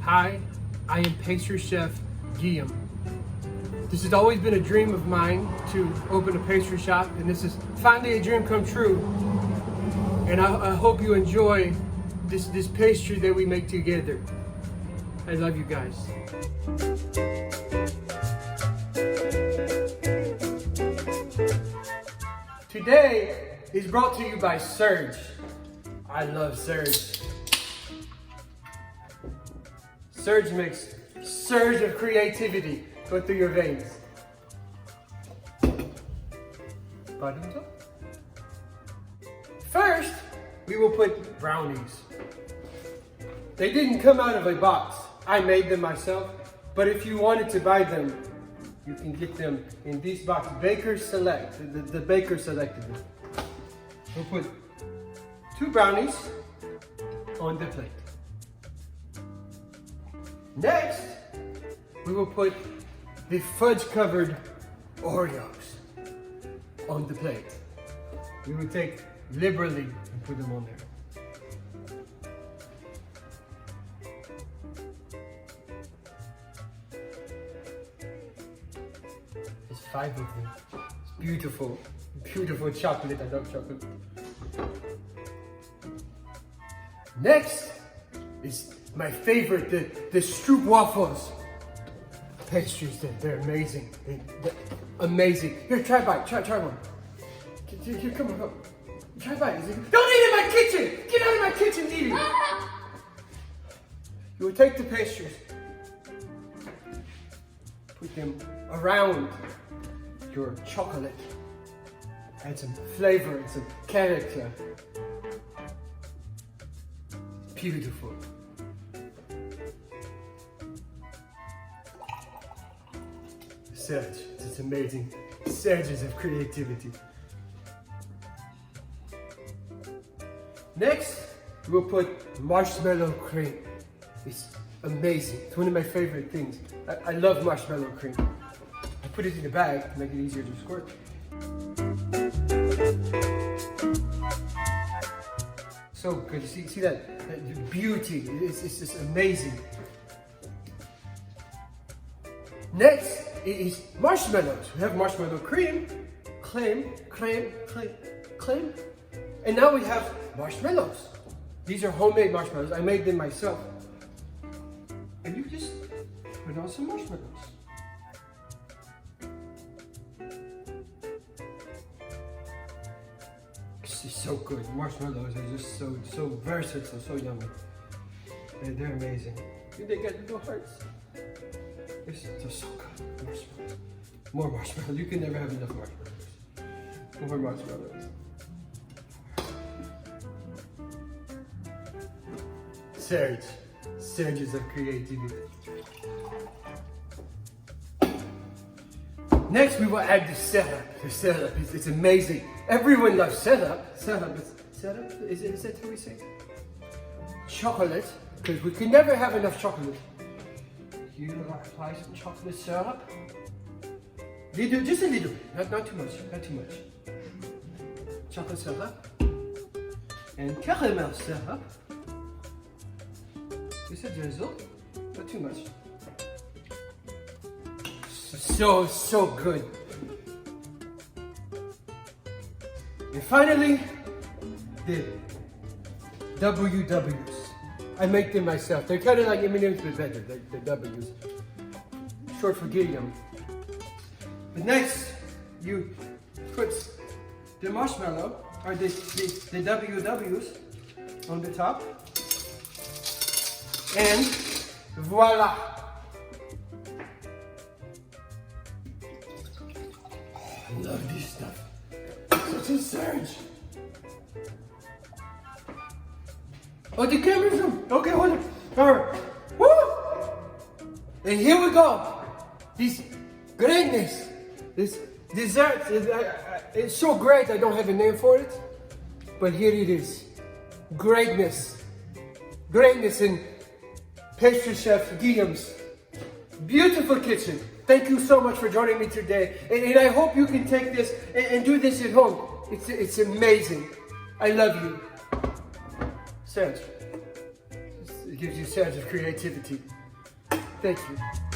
Hi, I am pastry chef Guillaume. This has always been a dream of mine to open a pastry shop, and this is finally a dream come true. And I hope you enjoy this pastry that we make together. I love you guys. Today is brought to you by Surge. I love Surge. Surge makes surge of creativity go through your veins. First, we will put brownies. They didn't come out of a box. I made them myself, but if you wanted to buy them, you can get them in this box. Baker Select, the baker selected them. We'll put 2 brownies on the plate. Next, we will put the fudge-covered Oreos on the plate. We will take liberally and put them on there. There's 5 of them. It's beautiful, beautiful chocolate. I love chocolate. Next is my favorite, the Stroop waffles. Pastries, they're amazing. They're amazing. Here, try a bite. Try one. Here, come on. Try a bite. Don't eat in my kitchen! Get out of my kitchen eating! You will take the pastries, put them around your chocolate, add some flavor and some character. Beautiful. Surge, it's amazing. Surges of creativity. Next, we'll put marshmallow cream. It's amazing. It's one of my favorite things. I love marshmallow cream. I put it in a bag to make it easier to squirt. So good. You see that beauty? It's just amazing. Next is marshmallows. We have marshmallow cream, crème, and now we have marshmallows. These are homemade marshmallows. I made them myself. And you just put on some marshmallows. This is so good. Marshmallows are just so versatile, so yummy. They're amazing. They get little hearts. They're so good. Marshmallows. More marshmallows. You can never have enough marshmallows. More marshmallows. Surges of creativity. Next, we will add the syrup. The syrup it's amazing. Everyone loves syrup. Syrup. Is that how we say? Chocolate, because we can never have enough chocolate. You apply some chocolate syrup. Just a little bit, not too much. Chocolate syrup and caramel syrup. Just a drizzle, not too much. So good. And finally, the WWs. I make them myself. They're kind of like M&M's but better, the W's. Short for Guillaume. But next, you put the marshmallow, or the WWs on the top. And voila! I love this stuff. Such a surge. Oh, the camera's on. Okay, hold on. All right. Woo! And here we go. This greatness, this dessert, it's so great I don't have a name for it. But here it is. Greatness in Pastry Chef Guillaume's beautiful kitchen. Thank you so much for joining me today. And I hope you can take this and do this at home. It's amazing. I love you. Serge. gives you a sense of creativity. Thank you.